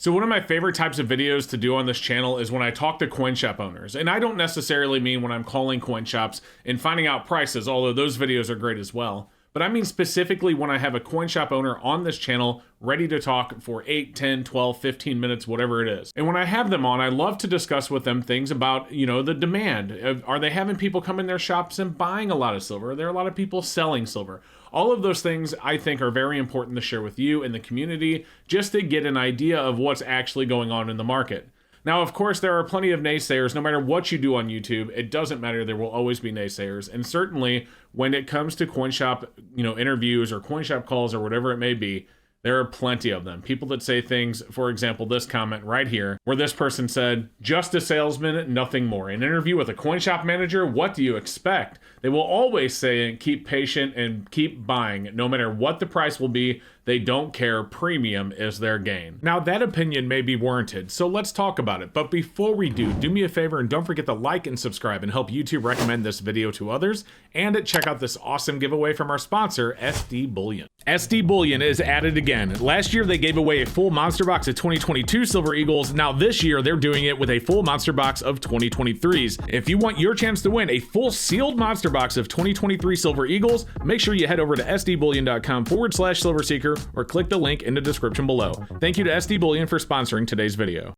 So one of my favorite types of videos to do on this channel is when I talk to coin shop owners. And I don't necessarily mean when I'm calling coin shops and finding out prices, although those videos are great as well. But I mean specifically when I have a coin shop owner on this channel ready to talk for 8, 10, 12, 15 minutes, whatever it is. And when I have them on, I love to discuss with them things about, the demand. Are they having people come in their shops and buying a lot of silver? Are there a lot of people selling silver? All of those things I think are very important to share with you and the community just to get an idea of what's actually going on in the market. Now, of course, there are plenty of naysayers. No matter what you do on YouTube, it doesn't matter. There will always be naysayers. And certainly when it comes to coin shop, interviews or coin shop calls or whatever it may be, there are plenty of them. People that say things, for example, this comment right here, where this person said, "Just a salesman, nothing more. An interview with a coin shop manager, what do you expect?" They will always say, keep patient and keep buying. No matter what the price will be, they don't care. Premium is their gain. Now, that opinion may be warranted, so let's talk about it. But before we do me a favor and don't forget to like and subscribe and help YouTube recommend this video to others. And check out this awesome giveaway from our sponsor, SD Bullion. SD Bullion is at it again. Last year, they gave away a full monster box of 2022 Silver Eagles. Now this year, they're doing it with a full monster box of 2023s. If you want your chance to win a full sealed monster box of 2023 Silver Eagles, make sure you head over to sdbullion.com/silverseeker or click the link in the description below. Thank you to SD Bullion for sponsoring today's video.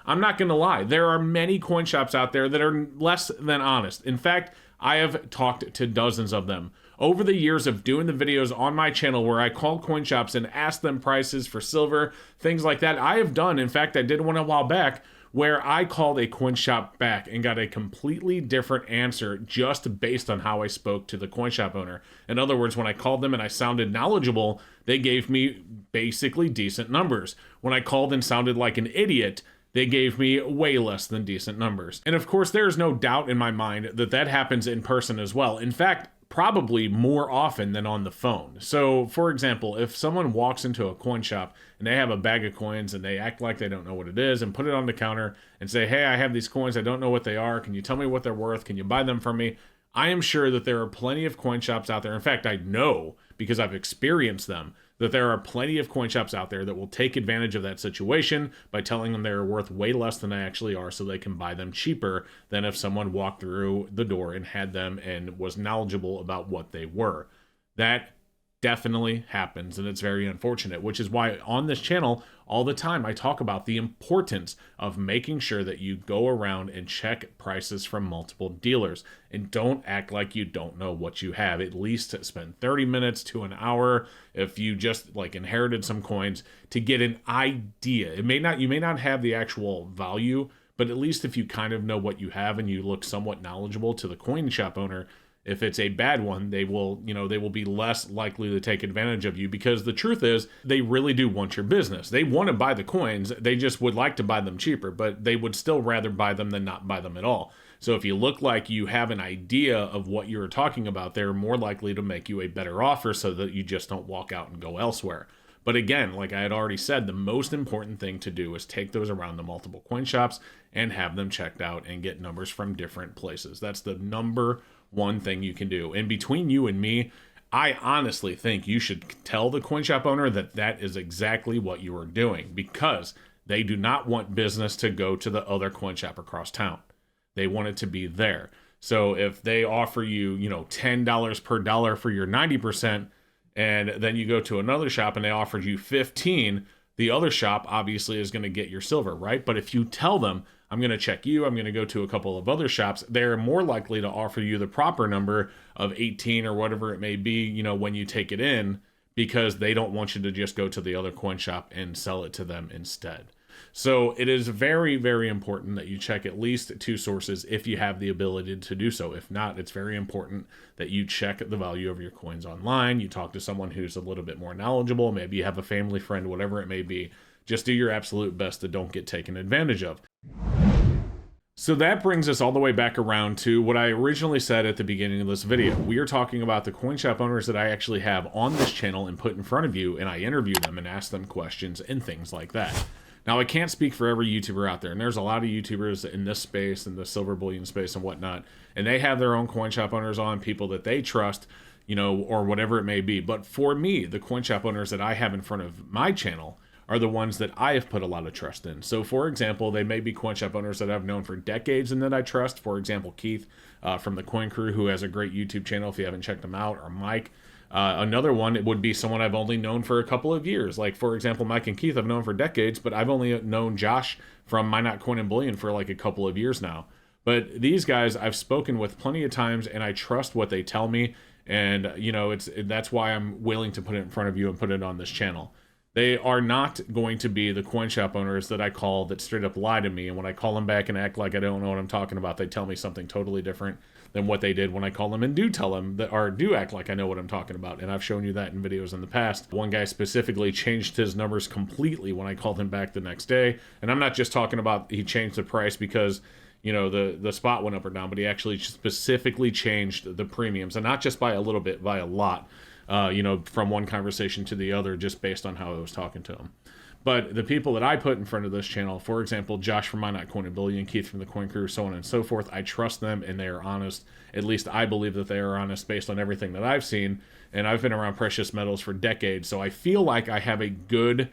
I'm not gonna lie, there are many coin shops out there that are less than honest. In fact, I have talked to dozens of them. Over the years of doing the videos on my channel where I call coin shops and ask them prices for silver, things like that, I have done. In fact, I did one a while back where I called a coin shop back and got a completely different answer just based on how I spoke to the coin shop owner. In other words, when I called them and I sounded knowledgeable, they gave me basically decent numbers. When I called and sounded like an idiot, they gave me way less than decent numbers. And of course, there's no doubt in my mind that that happens in person as well. In fact, probably more often than on the phone. So, for example, if someone walks into a coin shop and they have a bag of coins and they act like they don't know what it is and put it on the counter and say, "Hey, I have these coins, I don't know what they are. Can you tell me what they're worth? Can you buy them from me?" I am sure that there are plenty of coin shops out there. In fact, I know, because I've experienced them, that there are plenty of coin shops out there that will take advantage of that situation by telling them they're worth way less than they actually are so they can buy them cheaper than if someone walked through the door and had them and was knowledgeable about what they were. That definitely happens, and it's very unfortunate, which is why on this channel all the time I talk about the importance of making sure that you go around and check prices from multiple dealers and don't act like you don't know what you have. At least spend 30 minutes to an hour if you just inherited some coins to get an idea. You may not have the actual value, but at least if you kind of know what you have and you look somewhat knowledgeable to the coin shop owner, if it's a bad one, they will be less likely to take advantage of you, because the truth is they really do want your business. They want to buy the coins. They just would like to buy them cheaper, but they would still rather buy them than not buy them at all. So if you look like you have an idea of what you're talking about, they're more likely to make you a better offer so that you just don't walk out and go elsewhere. But again, like I had already said, the most important thing to do is take those around the multiple coin shops and have them checked out and get numbers from different places. That's the number one thing you can do. And between you and me, I honestly think you should tell the coin shop owner that that is exactly what you are doing, because they do not want business to go to the other coin shop across town. They want it to be there. So if they offer you, $10 per dollar for your 90%, and then you go to another shop and they offered you 15, the other shop obviously is going to get your silver, right? But if you tell them, "I'm going to check you, I'm going to go to a couple of other shops," they're more likely to offer you the proper number of 18 or whatever it may be, when you take it in, because they don't want you to just go to the other coin shop and sell it to them instead. So it is very, very important that you check at least two sources if you have the ability to do so. If not, it's very important that you check the value of your coins online. You talk to someone who's a little bit more knowledgeable. Maybe you have a family friend, whatever it may be. Just do your absolute best to don't get taken advantage of. So that brings us all the way back around to what I originally said at the beginning of this video. We are talking about the coin shop owners that I actually have on this channel and put in front of you, and I interview them and ask them questions and things like that. Now, I can't speak for every YouTuber out there, and there's a lot of YouTubers in this space, in the silver bullion space and whatnot, and they have their own coin shop owners on, people that they trust, or whatever it may be. But for me, the coin shop owners that I have in front of my channel are the ones that I have put a lot of trust in. So for example, they may be coin shop owners that I've known for decades and that I trust. For example, Keith from the Coin Crew, who has a great YouTube channel if you haven't checked him out, or Mike. Another one, it would be someone I've only known for a couple of years. Like, for example, Mike and Keith I've known for decades, but I've only known Josh from My Not Coin and Bullion for like a couple of years now. But these guys I've spoken with plenty of times, and I trust what they tell me. And, you know, that's why I'm willing to put it in front of you and put it on this channel. They are not going to be the coin shop owners that I call that straight up lie to me. And when I call them back and act like I don't know what I'm talking about, they tell me something totally different than what they did when I call them and do tell them that, or do act like I know what I'm talking about. And I've shown you that in videos in the past. One guy specifically changed his numbers completely when I called him back the next day. And I'm not just talking about he changed the price because, you know, the spot went up or down, but he actually specifically changed the premiums, and not just by a little bit, by a lot. You know, from one conversation to the other, just based on how I was talking to him. But the people that I put in front of this channel, for example, Josh from My Not Coin and Bullion, Keith from the Coin Crew, so on and so forth, I trust them and they are honest. At least I believe that they are honest based on everything that I've seen. And I've been around precious metals for decades, so I feel like I have a good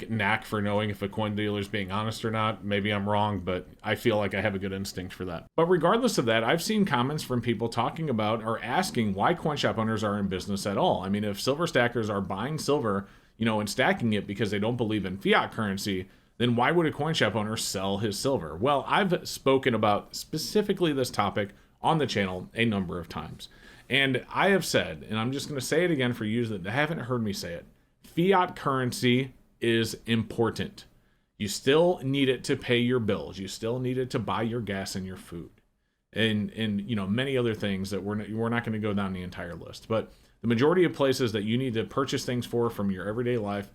knack for knowing if a coin dealer is being honest or not. Maybe I'm wrong, but I feel like I have a good instinct for that. But regardless of that, I've seen comments from people talking about or asking why coin shop owners are in business at all. I mean, if silver stackers are buying silver, you know, and stacking it because they don't believe in fiat currency, then why would a coin shop owner sell his silver? Well, I've spoken about specifically this topic on the channel a number of times. And I have said, and I'm just going to say it again for you that haven't heard me say it, fiat currency is important. You still need it to pay your bills. You still need it to buy your gas and your food, and you know, many other things that we're not going to go down the entire list. But the majority of places that you need to purchase things from your everyday life,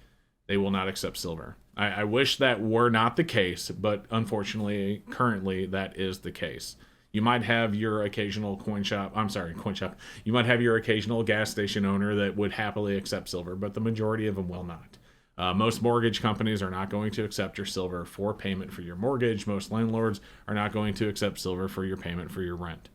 they will not accept silver. I wish that were not the case, but unfortunately, currently that is the case. You might have your occasional coin shop. You might have your occasional gas station owner that would happily accept silver, but the majority of them will not. Most mortgage companies are not going to accept your silver for payment for your mortgage. Most landlords are not going to accept silver for your payment for your rent.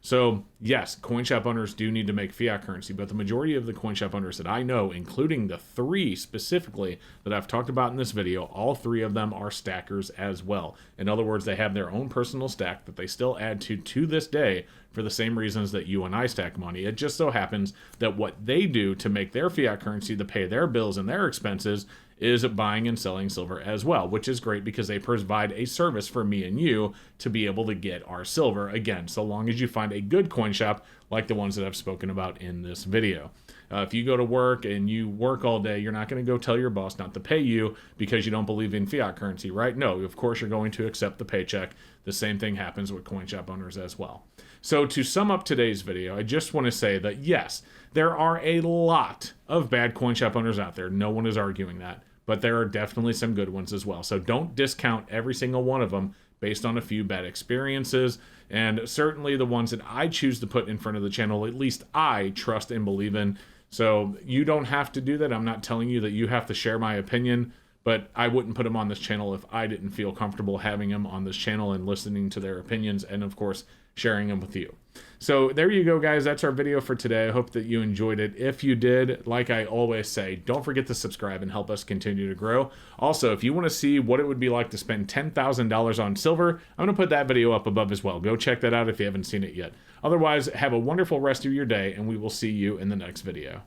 So yes, coin shop owners do need to make fiat currency, but the majority of the coin shop owners that I know, including the 3 specifically that I've talked about in this video, all 3 of them are stackers as well. In other words, they have their own personal stack that they still add to this day for the same reasons that you and I stack money. It just so happens that what they do to make their fiat currency to pay their bills and their expenses is buying and selling silver as well, which is great because they provide a service for me and you to be able to get our silver, again, so long as you find a good coin shop like the ones that I've spoken about in this video. If you go to work and you work all day, you're not going to go tell your boss not to pay you because you don't believe in fiat currency, right? No, of course you're going to accept the paycheck. The same thing happens with coin shop owners as well. So to sum up today's video, I just want to say that yes, there are a lot of bad coin shop owners out there. No one is arguing that, but there are definitely some good ones as well. So don't discount every single one of them based on a few bad experiences. And certainly the ones that I choose to put in front of the channel, at least I trust and believe in. So you don't have to do that. I'm not telling you that you have to share my opinion, but I wouldn't put them on this channel if I didn't feel comfortable having them on this channel and listening to their opinions and, of course, sharing them with you. So there you go, guys. That's our video for today. I hope that you enjoyed it. If you did, like I always say, don't forget to subscribe and help us continue to grow. Also, if you want to see what it would be like to spend $10,000 on silver, I'm going to put that video up above as well. Go check that out if you haven't seen it yet. Otherwise, have a wonderful rest of your day, and we will see you in the next video.